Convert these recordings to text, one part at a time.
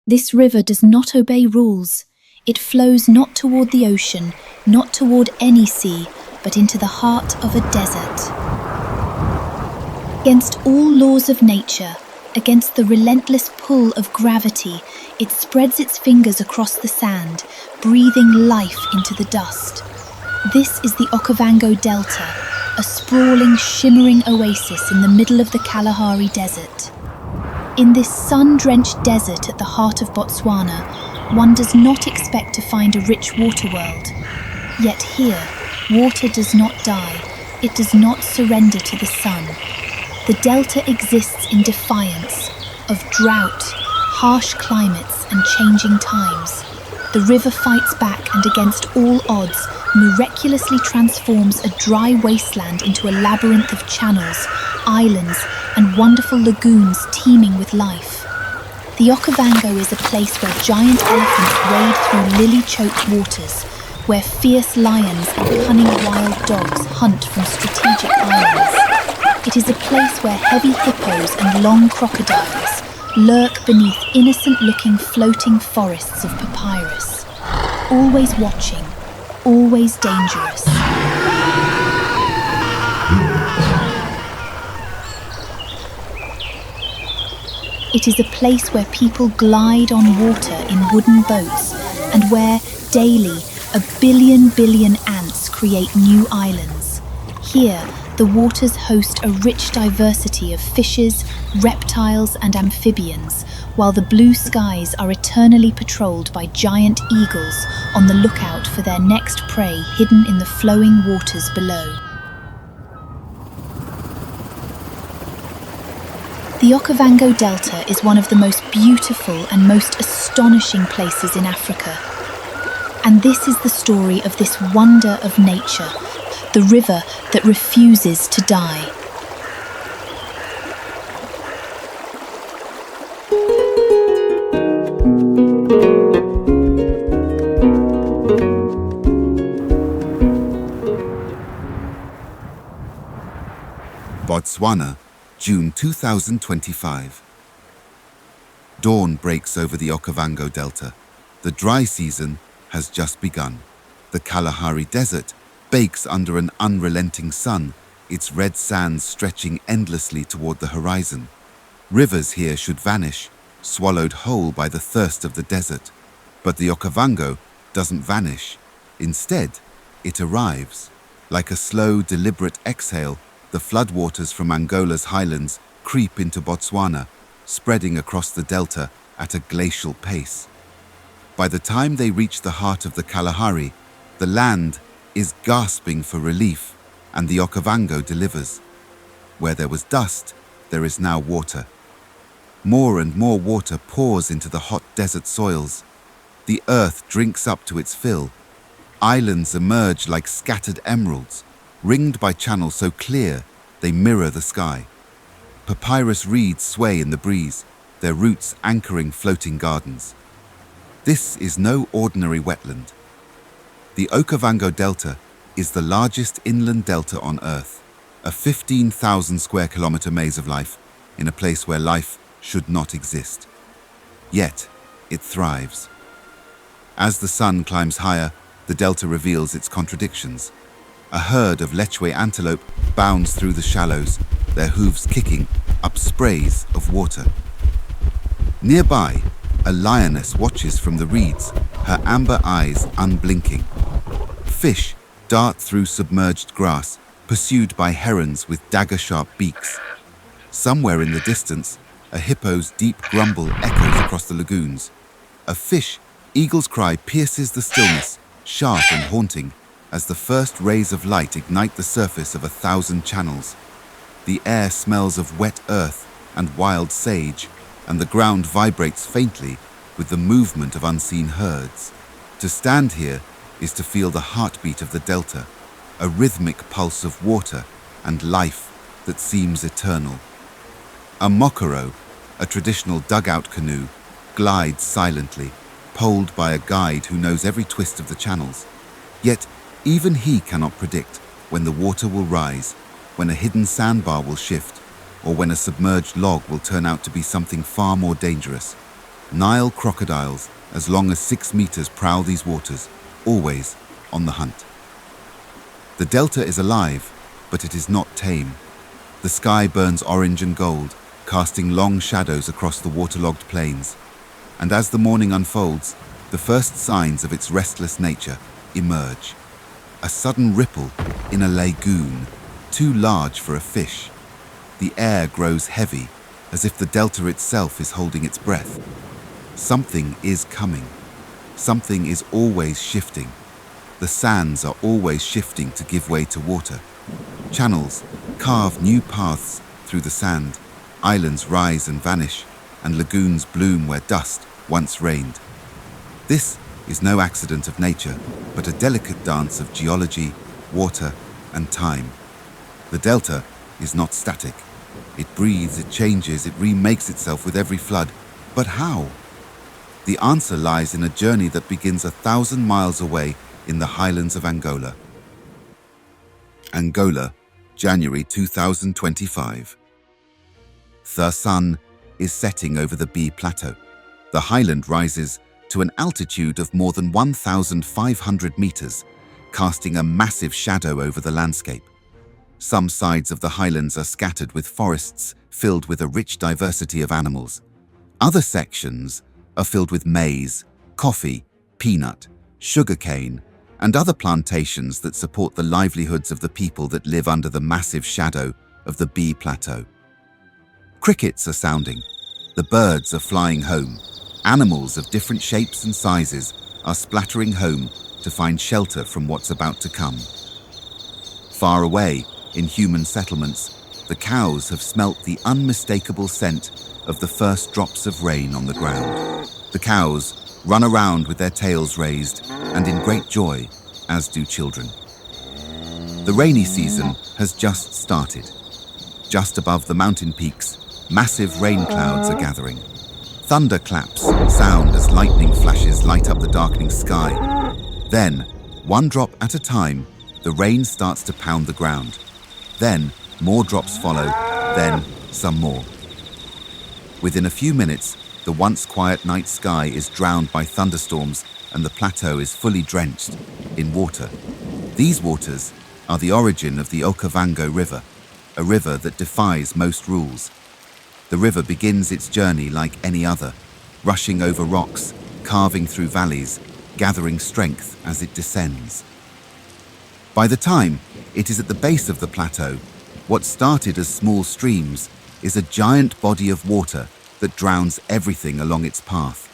This river does not obey rules. It flows not toward the ocean, not toward any sea, but into the heart of a desert. Against all laws of nature, against the relentless pull of gravity, it spreads its fingers across the sand, breathing life into the dust. This is the Okavango Delta, a sprawling, shimmering oasis in the middle of the Kalahari Desert. In this sun-drenched desert at the heart of Botswana, one does not expect to find a rich water world. Yet here, water does not die, it does not surrender to the sun. The delta exists in defiance of drought, harsh climates and changing times. The river fights back and against all odds, miraculously transforms a dry wasteland into a labyrinth of channels, islands, and wonderful lagoons teeming with life. The Okavango is a place where giant elephants wade through lily-choked waters, where fierce lions and cunning wild dogs hunt from strategic islands. It is a place where heavy hippos and long crocodiles lurk beneath innocent-looking floating forests of papyrus. Always watching, always dangerous. It is a place where people glide on water in wooden boats and where, daily, a billion ants create new islands. Here, the waters host a rich diversity of fishes, reptiles and amphibians, while the blue skies are eternally patrolled by giant eagles on the lookout for their next prey hidden in the flowing waters below. The Okavango Delta is one of the most beautiful and most astonishing places in Africa. And this is the story of this wonder of nature, the river that refuses to die. Botswana, June 2025. Dawn breaks over the Okavango Delta. The dry season has just begun. The Kalahari Desert bakes under an unrelenting sun, its red sands stretching endlessly toward the horizon. Rivers here should vanish, swallowed whole by the thirst of the desert. But the Okavango doesn't vanish. Instead, it arrives. Like a slow, deliberate exhale, the floodwaters from Angola's highlands creep into Botswana, spreading across the delta at a glacial pace. By the time they reach the heart of the Kalahari, the land is gasping for relief, and the Okavango delivers. Where there was dust, there is now water. More and more water pours into the hot desert soils. The earth drinks up to its fill. Islands emerge like scattered emeralds, ringed by channels so clear they mirror the sky. Papyrus reeds sway in the breeze, their roots anchoring floating gardens. This is no ordinary wetland. The Okavango Delta is the largest inland delta on Earth, a 15,000 square kilometer maze of life in a place where life should not exist. Yet, it thrives. As the sun climbs higher, the delta reveals its contradictions. A herd of lechwe antelope bounds through the shallows, their hooves kicking up sprays of water. Nearby, a lioness watches from the reeds, her amber eyes unblinking. Fish dart through submerged grass, pursued by herons with dagger-sharp beaks. Somewhere in the distance, a hippo's deep grumble echoes across the lagoons. A fish eagle's cry pierces the stillness, sharp and haunting, as the first rays of light ignite the surface of 1,000 channels. The air smells of wet earth and wild sage, and the ground vibrates faintly with the movement of unseen herds. To stand here is to feel the heartbeat of the delta, a rhythmic pulse of water and life that seems eternal. A Mokoro, a traditional dugout canoe, glides silently, poled by a guide who knows every twist of the channels. Yet, even he cannot predict when the water will rise, when a hidden sandbar will shift, or when a submerged log will turn out to be something far more dangerous. Nile crocodiles, as long as 6 meters, prowl these waters, always on the hunt. The delta is alive, but it is not tame. The sky burns orange and gold, casting long shadows across the waterlogged plains. And as the morning unfolds, the first signs of its restless nature emerge. A sudden ripple in a lagoon, too large for a fish. The air grows heavy, as if the delta itself is holding its breath. Something is coming. Something is always shifting. The sands are always shifting to give way to water. Channels carve new paths through the sand. Islands rise and vanish, and lagoons bloom where dust once reigned. This is no accident of nature, but a delicate dance of geology, water, and time. The delta is not static. It breathes, it changes, it remakes itself with every flood. But how? The answer lies in a journey that begins 1,000 miles away in the highlands of Angola. Angola, January 2025. The sun is setting over the B Plateau. The highland rises to an altitude of more than 1,500 meters, casting a massive shadow over the landscape. Some sides of the highlands are scattered with forests filled with a rich diversity of animals. Other sections are filled with maize, coffee, peanut, sugarcane, and other plantations that support the livelihoods of the people that live under the massive shadow of the B Plateau. Crickets are sounding. The birds are flying home. Animals of different shapes and sizes are splattering home to find shelter from what's about to come. Far away, in human settlements, the cows have smelt the unmistakable scent of the first drops of rain on the ground. The cows run around with their tails raised and in great joy, as do children. The rainy season has just started. Just above the mountain peaks, massive rain clouds are gathering. Thunderclaps sound as lightning flashes light up the darkening sky. Then, one drop at a time, the rain starts to pound the ground. Then, more drops follow, then some more. Within a few minutes, the once quiet night sky is drowned by thunderstorms and the plateau is fully drenched in water. These waters are the origin of the Okavango River, a river that defies most rules. The river begins its journey like any other, rushing over rocks, carving through valleys, gathering strength as it descends. By the time it is at the base of the plateau, what started as small streams is a giant body of water that drowns everything along its path.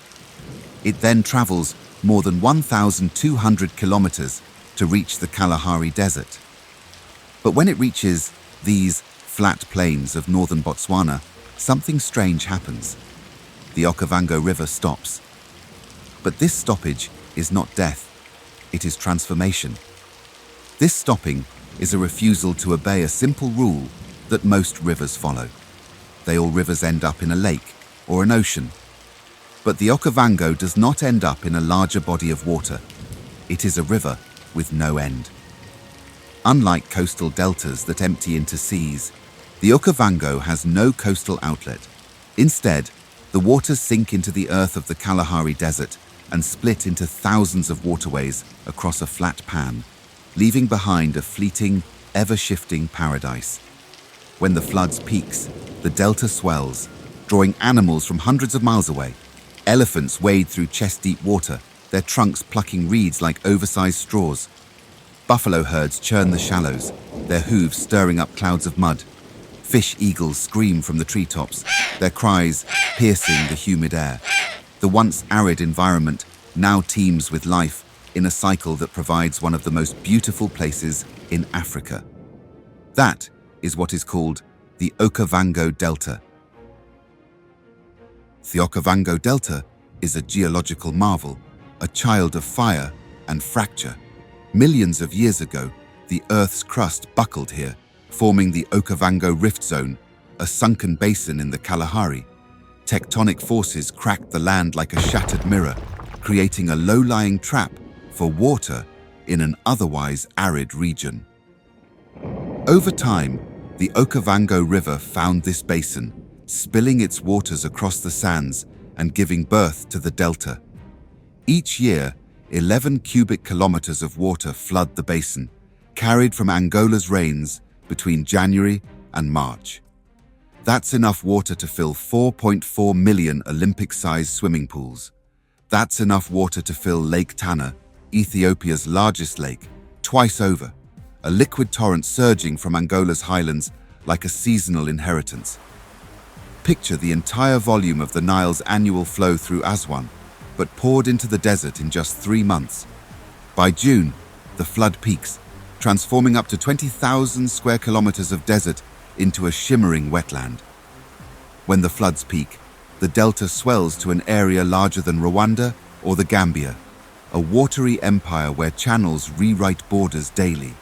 It then travels more than 1,200 kilometers to reach the Kalahari Desert. But when it reaches these flat plains of northern Botswana, something strange happens. The Okavango River stops. But this stoppage is not death, it is transformation. This stopping is a refusal to obey a simple rule that most rivers follow. All rivers end up in a lake or an ocean. But the Okavango does not end up in a larger body of water. It is a river with no end. Unlike coastal deltas that empty into seas, the Okavango has no coastal outlet. Instead, the waters sink into the earth of the Kalahari Desert and split into thousands of waterways across a flat pan, leaving behind a fleeting, ever-shifting paradise. When the flood peaks, the delta swells, drawing animals from hundreds of miles away. Elephants wade through chest-deep water, their trunks plucking reeds like oversized straws. Buffalo herds churn the shallows, their hooves stirring up clouds of mud. Fish eagles scream from the treetops, their cries piercing the humid air. The once arid environment now teems with life in a cycle that provides one of the most beautiful places in Africa. That is what is called the Okavango Delta. The Okavango Delta is a geological marvel, a child of fire and fracture. Millions of years ago, the Earth's crust buckled here, forming the Okavango Rift Zone, a sunken basin in the Kalahari. Tectonic forces cracked the land like a shattered mirror, creating a low-lying trap for water in an otherwise arid region. Over time, the Okavango River found this basin, spilling its waters across the sands and giving birth to the delta. Each year, 11 cubic kilometers of water flood the basin, carried from Angola's rains between January and March. That's enough water to fill 4.4 million Olympic-sized swimming pools. That's enough water to fill Lake Tana, Ethiopia's largest lake, twice over, a liquid torrent surging from Angola's highlands like a seasonal inheritance. Picture the entire volume of the Nile's annual flow through Aswan, but poured into the desert in just 3 months. By June, the flood peaks, transforming up to 20,000 square kilometers of desert into a shimmering wetland. When the floods peak, the delta swells to an area larger than Rwanda or the Gambia, a watery empire where channels rewrite borders daily.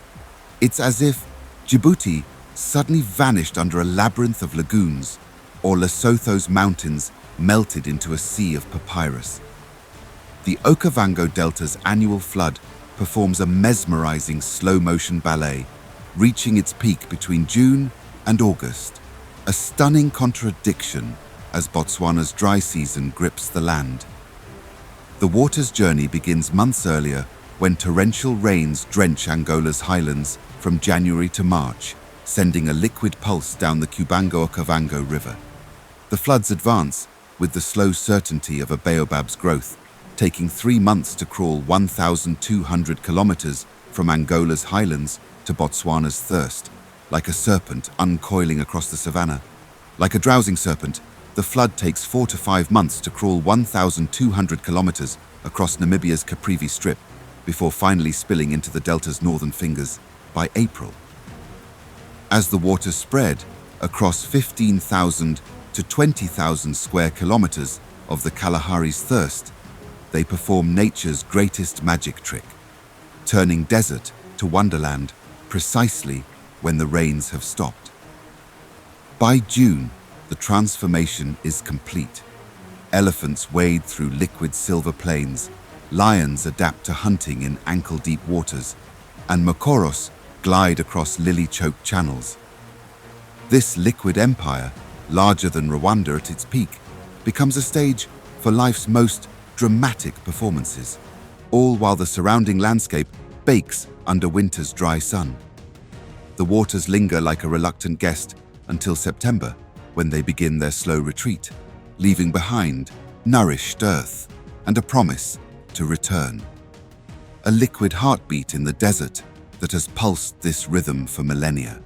It's as if Djibouti suddenly vanished under a labyrinth of lagoons, or Lesotho's mountains melted into a sea of papyrus. The Okavango Delta's annual flood performs a mesmerizing slow-motion ballet, reaching its peak between June and August, a stunning contradiction as Botswana's dry season grips the land. The water's journey begins months earlier when torrential rains drench Angola's highlands from January to March, sending a liquid pulse down the Okavango River. The floods advance with the slow certainty of a baobab's growth, taking 3 months to crawl 1,200 kilometers from Angola's highlands to Botswana's thirst, like a serpent uncoiling across the savannah. Like a drowsing serpent, the flood takes 4 to 5 months to crawl 1,200 kilometers across Namibia's Caprivi Strip, before finally spilling into the delta's northern fingers by April. As the waters spread across 15,000 to 20,000 square kilometers of the Kalahari's thirst, they perform nature's greatest magic trick, turning desert to wonderland precisely when the rains have stopped. By June, the transformation is complete. Elephants wade through liquid silver plains, lions adapt to hunting in ankle-deep waters, and Mokoros glide across lily-choked channels. This liquid empire, larger than Rwanda at its peak, becomes a stage for life's most dramatic performances, all while the surrounding landscape bakes under winter's dry sun. The waters linger like a reluctant guest until September, when they begin their slow retreat, leaving behind nourished earth and a promise to return. A liquid heartbeat in the desert that has pulsed this rhythm for millennia.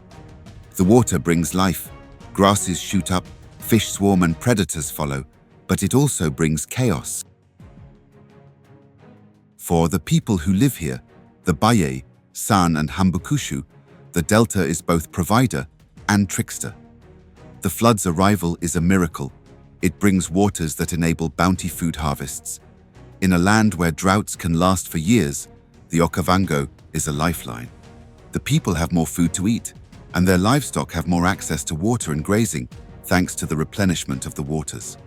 The water brings life, grasses shoot up, fish swarm and predators follow, but it also brings chaos. For the people who live here, the Baye, San and Hambukushu, the delta is both provider and trickster. The flood's arrival is a miracle. It brings waters that enable bounty food harvests. In a land where droughts can last for years, the Okavango is a lifeline. The people have more food to eat, and their livestock have more access to water and grazing, thanks to the replenishment of the waters.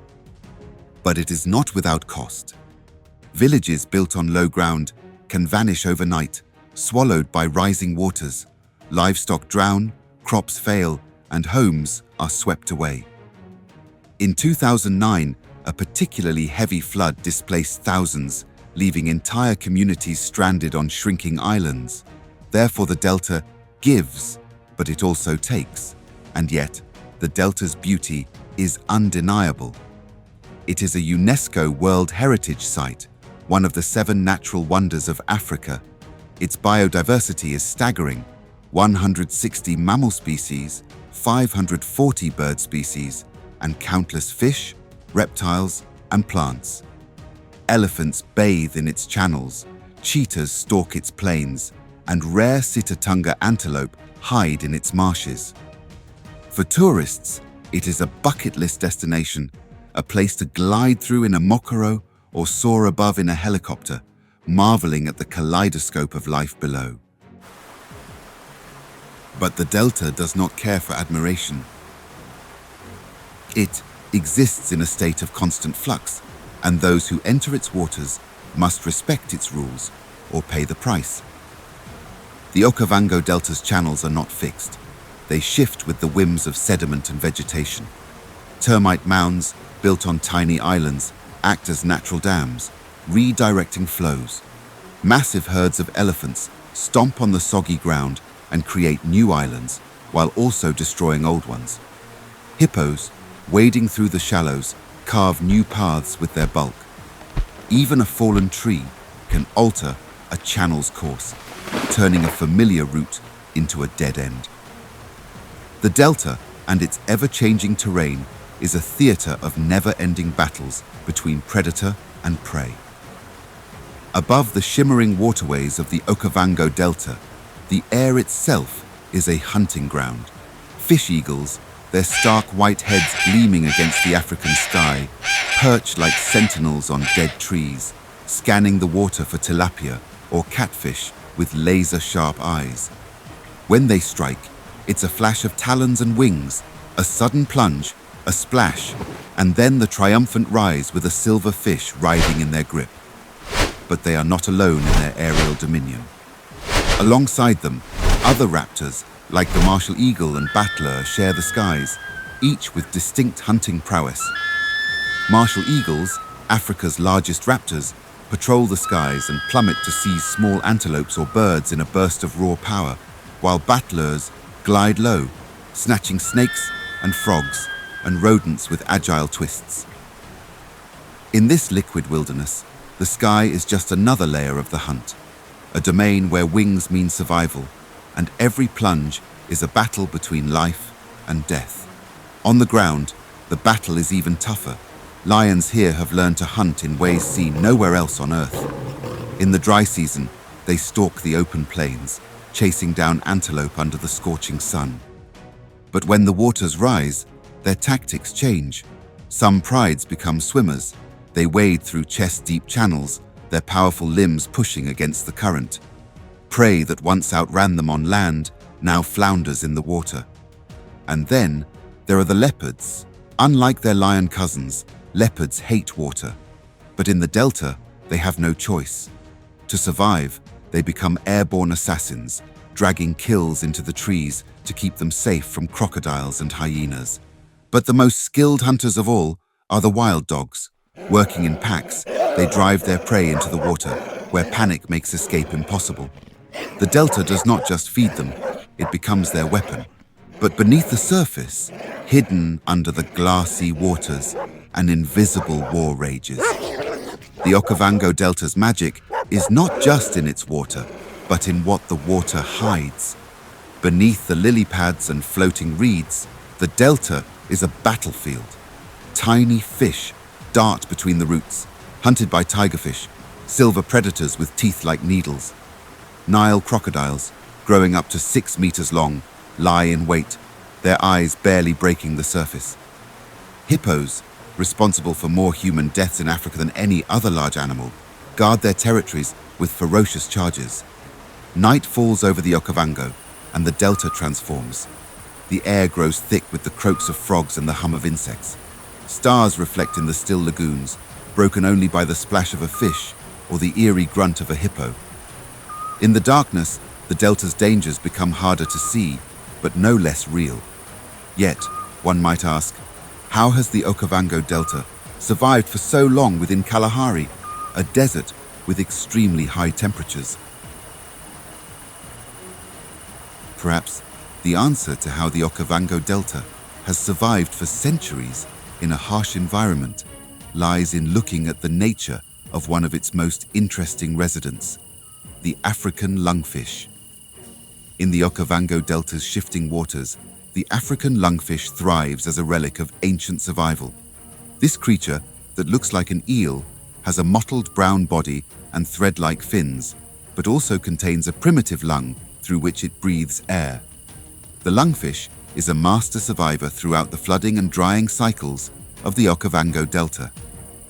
But it is not without cost. Villages built on low ground can vanish overnight, swallowed by rising waters. Livestock drown, crops fail, and homes are swept away. In 2009, a particularly heavy flood displaced thousands, leaving entire communities stranded on shrinking islands. Therefore, the delta gives, but it also takes. And yet, the delta's beauty is undeniable. It is a UNESCO World Heritage Site, one of the 7 natural wonders of Africa. Its biodiversity is staggering: 160 mammal species, 540 bird species, and countless fish, reptiles, and plants. Elephants bathe in its channels, cheetahs stalk its plains, and rare Sitatunga antelope hide in its marshes. For tourists, it is a bucket list destination, a place to glide through in a Mokoro or soar above in a helicopter, marveling at the kaleidoscope of life below. But the delta does not care for admiration. It exists in a state of constant flux, and those who enter its waters must respect its rules or pay the price. The Okavango Delta's channels are not fixed. They shift with the whims of sediment and vegetation. Termite mounds, built on tiny islands, act as natural dams, redirecting flows. Massive herds of elephants stomp on the soggy ground and create new islands, while also destroying old ones. Hippos, wading through the shallows, carve new paths with their bulk. Even a fallen tree can alter a channel's course, turning a familiar route into a dead end. The delta and its ever-changing terrain is a theatre of never-ending battles between predator and prey. Above the shimmering waterways of the Okavango Delta, the air itself is a hunting ground. Fish eagles, their stark white heads gleaming against the African sky, perch like sentinels on dead trees, scanning the water for tilapia or catfish with laser-sharp eyes. When they strike, it's a flash of talons and wings, a sudden plunge, a splash, and then the triumphant rise with a silver fish writhing in their grip. But they are not alone in their aerial dominion. Alongside them, other raptors, like the martial eagle and battler, share the skies, each with distinct hunting prowess. Martial eagles, Africa's largest raptors, patrol the skies and plummet to seize small antelopes or birds in a burst of raw power, while battlers glide low, snatching snakes and frogs and rodents with agile twists. In this liquid wilderness, the sky is just another layer of the hunt, a domain where wings mean survival, and every plunge is a battle between life and death. On the ground, the battle is even tougher. Lions here have learned to hunt in ways seen nowhere else on Earth. In the dry season, they stalk the open plains, chasing down antelope under the scorching sun. But when the waters rise, their tactics change. Some prides become swimmers. They wade through chest-deep channels, their powerful limbs pushing against the current. Prey that once outran them on land now flounders in the water. And then there are the leopards. Unlike their lion cousins, leopards hate water. But in the delta, they have no choice. To survive, they become airborne assassins, dragging kills into the trees to keep them safe from crocodiles and hyenas. But the most skilled hunters of all are the wild dogs. Working in packs, they drive their prey into the water, where panic makes escape impossible. The delta does not just feed them, it becomes their weapon. But beneath the surface, hidden under the glassy waters, an invisible war rages. The Okavango Delta's magic is not just in its water, but in what the water hides. Beneath the lily pads and floating reeds, the delta is a battlefield. Tiny fish dart between the roots, hunted by tigerfish, silver predators with teeth like needles. Nile crocodiles, growing up to 6 meters long, lie in wait, their eyes barely breaking the surface. Hippos, responsible for more human deaths in Africa than any other large animal, guard their territories with ferocious charges. Night falls over the Okavango, and the delta transforms. The air grows thick with the croaks of frogs and the hum of insects. Stars reflect in the still lagoons, broken only by the splash of a fish or the eerie grunt of a hippo. In the darkness, the delta's dangers become harder to see, but no less real. Yet, one might ask, how has the Okavango Delta survived for so long within Kalahari, a desert with extremely high temperatures? Perhaps the answer to how the Okavango Delta has survived for centuries in a harsh environment lies in looking at the nature of one of its most interesting residents, the African lungfish. In the Okavango Delta's shifting waters, the African lungfish thrives as a relic of ancient survival. This creature, that looks like an eel, has a mottled brown body and thread-like fins, but also contains a primitive lung through which it breathes air. The lungfish is a master survivor throughout the flooding and drying cycles of the Okavango Delta.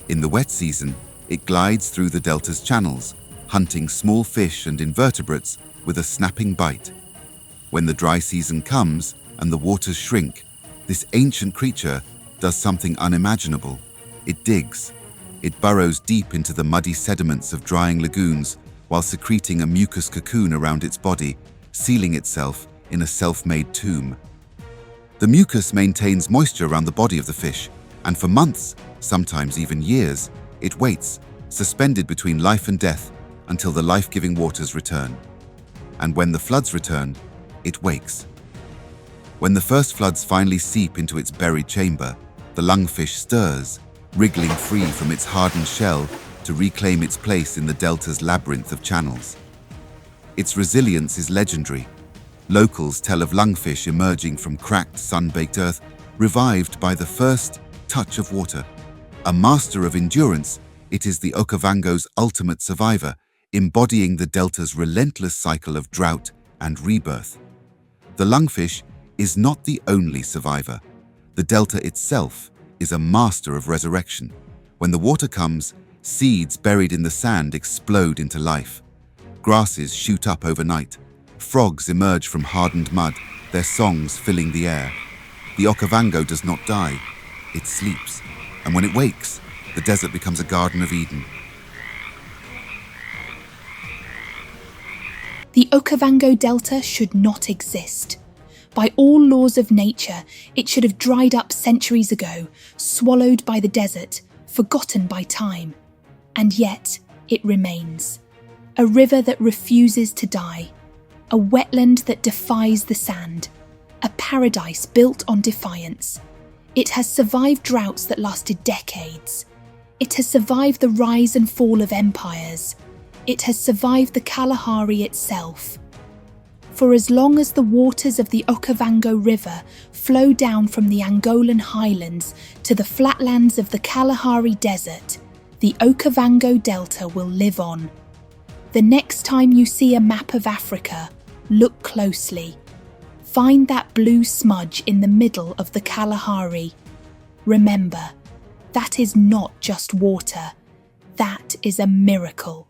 In the wet season, it glides through the delta's channels, hunting small fish and invertebrates with a snapping bite. When the dry season comes and the waters shrink, this ancient creature does something unimaginable. It digs. It burrows deep into the muddy sediments of drying lagoons while secreting a mucus cocoon around its body, sealing itself in a self-made tomb. The mucus maintains moisture around the body of the fish, And for months, sometimes even years, it waits, suspended between life and death, until the life-giving waters return. And when the floods return, it wakes. When the first floods finally seep into its buried chamber, the lungfish stirs, wriggling free from its hardened shell to reclaim its place in the delta's labyrinth of channels. Its resilience is legendary. Locals tell of lungfish emerging from cracked, sun-baked earth, revived by the first touch of water. A master of endurance, it is the Okavango's ultimate survivor, embodying the delta's relentless cycle of drought and rebirth. The lungfish is not the only survivor. The delta itself is a master of resurrection. When the water comes, seeds buried in the sand explode into life. Grasses shoot up overnight. Frogs emerge from hardened mud, their songs filling the air. The Okavango does not die, it sleeps. And when it wakes, the desert becomes a Garden of Eden. The Okavango Delta should not exist. By all laws of nature, it should have dried up centuries ago, swallowed by the desert, forgotten by time. And yet, it remains. A river that refuses to die. A wetland that defies the sand. A paradise built on defiance. It has survived droughts that lasted decades. It has survived the rise and fall of empires. It has survived the Kalahari itself. For as long as the waters of the Okavango River flow down from the Angolan highlands to the flatlands of the Kalahari Desert, the Okavango Delta will live on. The next time you see a map of Africa, look closely. Find that blue smudge in the middle of the Kalahari. Remember, that is not just water. That is a miracle.